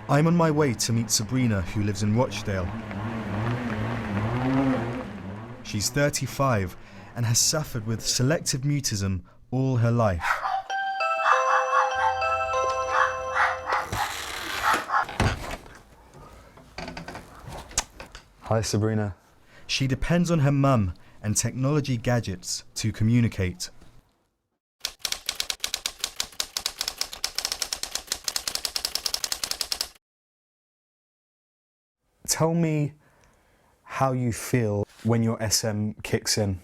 I'm on my way to meet Sabrina, who lives in Rochdale. She's 35 and has suffered with selective mutism all her life. Hi, Sabrina. She depends on her mum and technology gadgets to communicate. Tell me how you feel when your SM kicks in.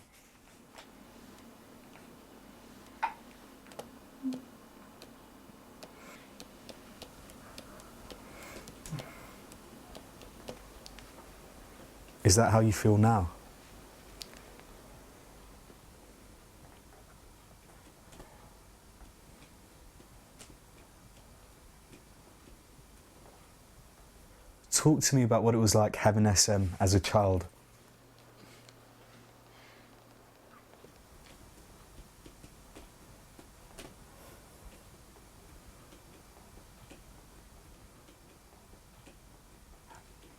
Is that how you feel now? Talk to me about what it was like having SM as a child.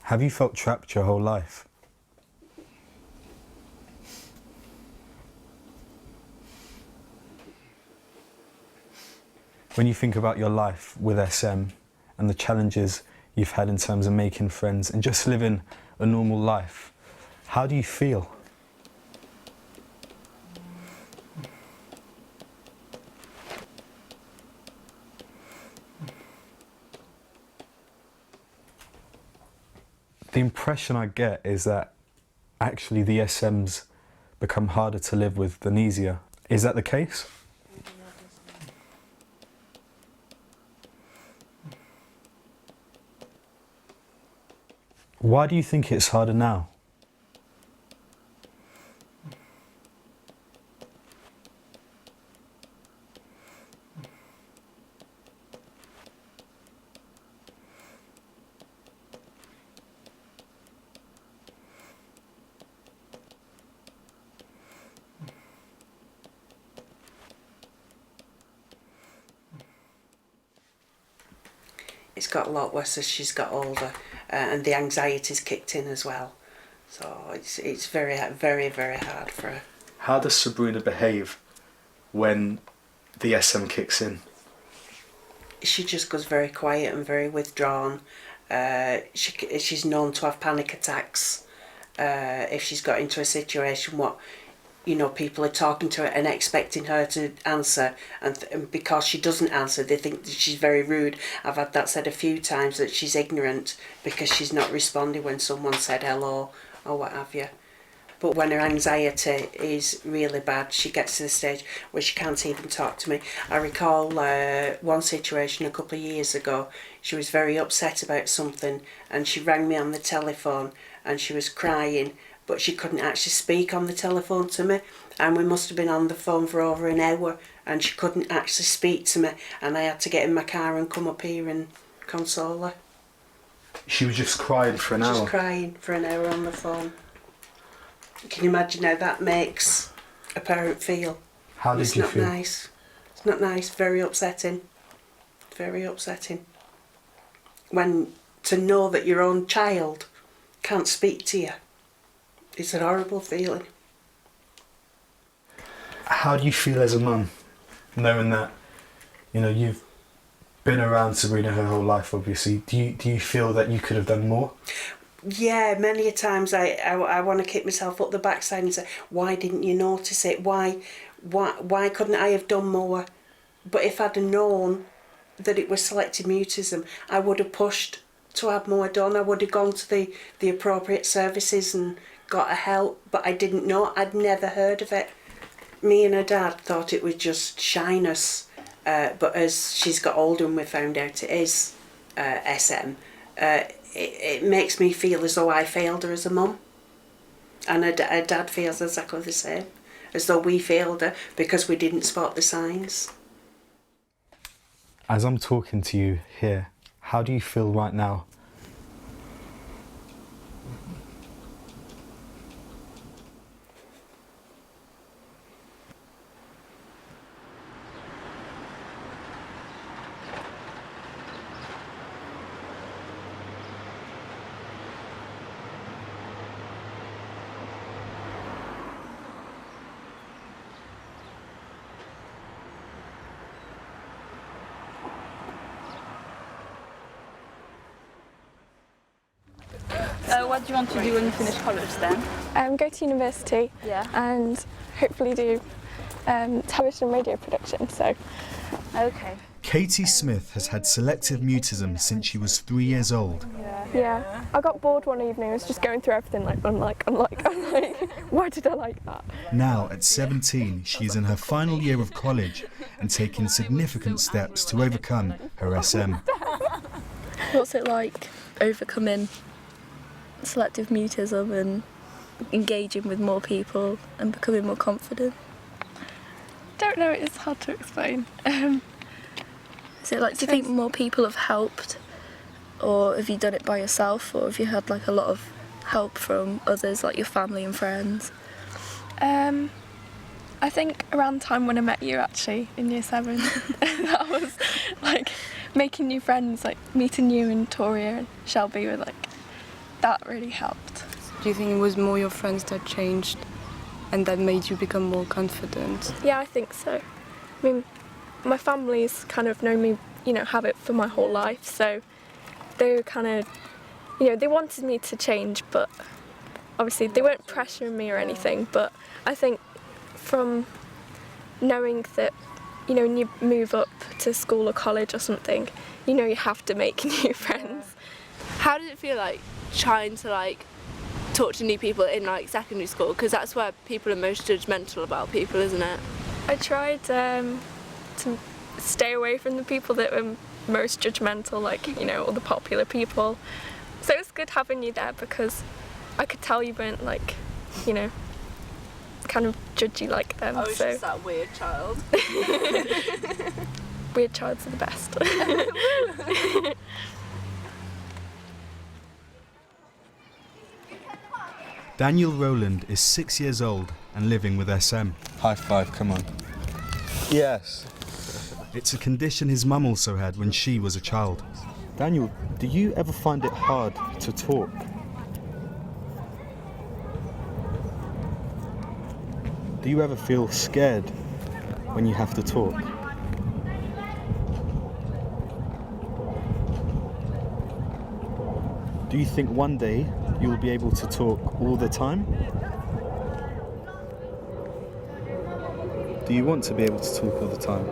Have you felt trapped your whole life? When you think about your life with SM and the challenges you've had in terms of making friends and just living a normal life, how do you feel? The impression I get is that actually the SMs become harder to live with than easier. Is that the case? Why do you think it's harder now? It's got a lot worse as she's got older, and the anxiety's kicked in as well. So it's very, very, very hard for her. How does Sabrina behave when the SM kicks in? She just goes very quiet and very withdrawn. She's known to have panic attacks if she's got into a situation people are talking to her and expecting her to answer, and because she doesn't answer, they think that she's very rude. I've had that said a few times, that she's ignorant because she's not responding when someone said hello or what have you. But when her anxiety is really bad, she gets to the stage where she can't even talk to me. I recall one situation a couple of years ago. She was very upset about something and she rang me on the telephone and she was crying, but she couldn't actually speak on the telephone to me, and we must have been on the phone for over an hour and she couldn't actually speak to me, and I had to get in my car and come up here and console her. She was just crying for an hour? Just crying for an hour on the phone. Can you imagine how that makes a parent feel? How did you feel? It's not nice. It's not nice. Very upsetting. Very upsetting. When to know that your own child can't speak to you, it's a horrible feeling. How do you feel as a mum, knowing that, you've been around Sabrina her whole life, obviously? Do you feel that you could have done more? Yeah, many a times I want to kick myself up the backside and say, why didn't you notice it? Why couldn't I have done more? But if I'd have known that it was selective mutism, I would have pushed to have more done. I would have gone to the appropriate services and got a help, but I didn't know. I'd never heard of it. Me and her dad thought it was just shyness, but as she's got older and we found out it is SM, it makes me feel as though I failed her as a mum, and her dad feels exactly the same, as though we failed her because we didn't spot the signs. As I'm talking to you here, how do you feel right now? What do you want to do when you finish college then? Go to university and hopefully do television and radio production. So. Okay. Katie Smith has had selective mutism since she was 3 years old. Yeah, I got bored one evening. I was just going through everything like, unlike. Why did I like that? Now, at 17, she's in her final year of college and taking significant steps to overcome her SM. What's it like overcoming selective mutism and engaging with more people and becoming more confident? Don't know, it's hard to explain. Is it like, do you think more people have helped, or have you done it by yourself, or have you had like a lot of help from others, like your family and friends? I think around the time when I met you, actually, in year 7, that was like making new friends, like meeting you and Toria and Shelby were like, that really helped. Do you think it was more your friends that changed and that made you become more confident? Yeah, I think so. I mean, my family's kind of known me, have it for my whole life, so they were kind of, they wanted me to change, but obviously they weren't pressuring me or anything, but I think from knowing that, when you move up to school or college or something, you have to make new friends. How did it feel like trying to talk to new people in secondary school, because that's where people are most judgmental about people, isn't it? I tried to stay away from the people that were most judgmental, all the popular people. So it's good having you there because I could tell you weren't kind of judgy like them. I was just that weird child. Weird childs are the best. Daniel Rowland is 6 years old and living with SM. High five, come on. Yes. It's a condition his mum also had when she was a child. Daniel, do you ever find it hard to talk? Do you ever feel scared when you have to talk? Do you think one day you'll be able to talk all the time? Do you want to be able to talk all the time?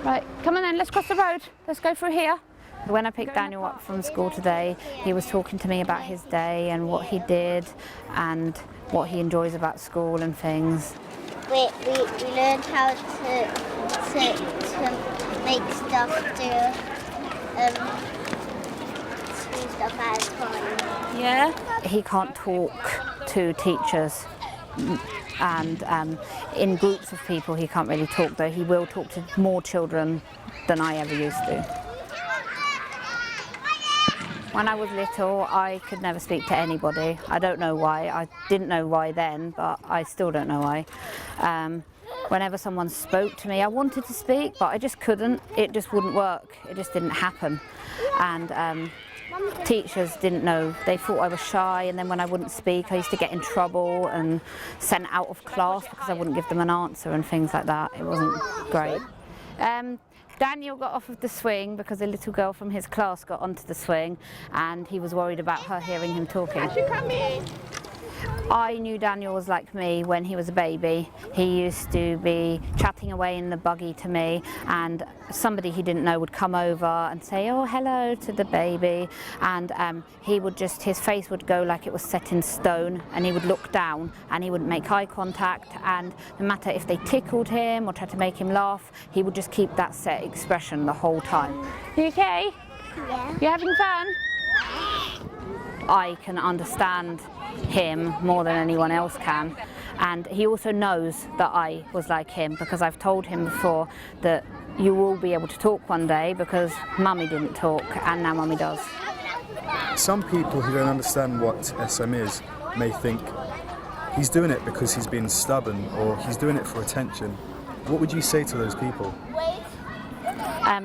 Right, come on then, let's cross the road. Let's go through here. When I picked Daniel up from school today, he was talking to me about his day and what he did and what he enjoys about school and things. We learned how to make stuff, do stuff out of fun. Yeah? He can't talk to teachers and in groups of people he can't really talk, though he will talk to more children than I ever used to. When I was little, I could never speak to anybody. I don't know why. I didn't know why then, but I still don't know why. Whenever someone spoke to me, I wanted to speak, but I just couldn't. It just wouldn't work. It just didn't happen. And teachers didn't know. They thought I was shy, and then when I wouldn't speak, I used to get in trouble and sent out of class because I wouldn't give them an answer and things like that. It wasn't great. Daniel got off of the swing because a little girl from his class got onto the swing and he was worried about her hearing him talking. I knew Daniel was like me when he was a baby. He used to be chatting away in the buggy to me, and somebody he didn't know would come over and say, "Oh, hello," to the baby, and he would just, his face would go like it was set in stone, and he would look down and he wouldn't make eye contact, and no matter if they tickled him or tried to make him laugh, he would just keep that set expression the whole time. You okay? Yeah. You having fun? I can understand him more than anyone else can, and he also knows that I was like him because I've told him before that you will be able to talk one day because Mummy didn't talk and now Mummy does. Some people who don't understand what SM is may think he's doing it because he's being stubborn or he's doing it for attention. What would you say to those people?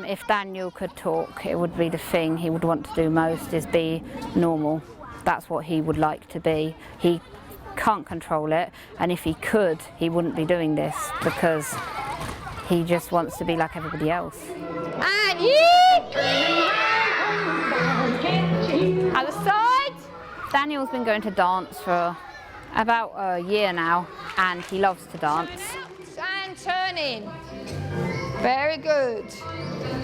If Daniel could talk, it would be the thing he would want to do most, is be normal. That's what he would like to be. He can't control it, and if he could, he wouldn't be doing this because he just wants to be like everybody else. And other side. Daniel's been going to dance for about a year now, and he loves to dance. And turn in. Very good.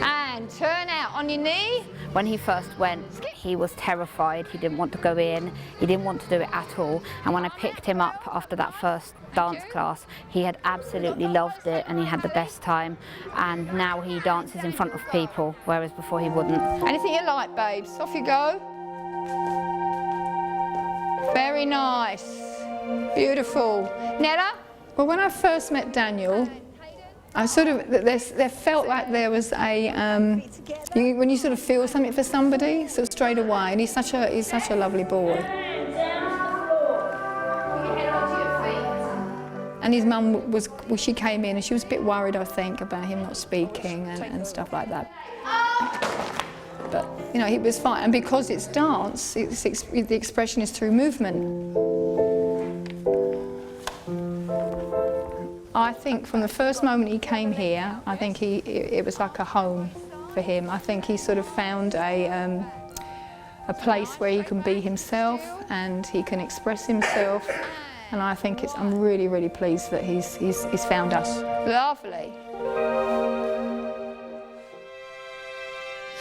And turn out on your knee. When he first went, he was terrified. He didn't want to go in. He didn't want to do it at all. And when I picked him up after that first dance class, he had absolutely loved it and he had the best time. And now he dances in front of people, whereas before he wouldn't. Anything you like, babes. Off you go. Very nice. Beautiful. Netta? Well, when I first met Daniel, I sort of, there felt like there was a, when you sort of feel something for somebody, sort of straight away, and he's such a lovely boy. And his mum was, well, she came in and she was a bit worried, I think, about him not speaking and stuff like that. But, you know, he was fine, and because it's dance, the expression is through movement. I think from the first moment he came here, I think it was like a home for him. I think he sort of found a place where he can be himself and he can express himself. And I think I'm really, really pleased that he's found us. Lovely.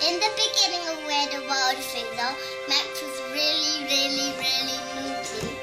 In the beginning of Where the World Things Are, Max was really, really, really naughty.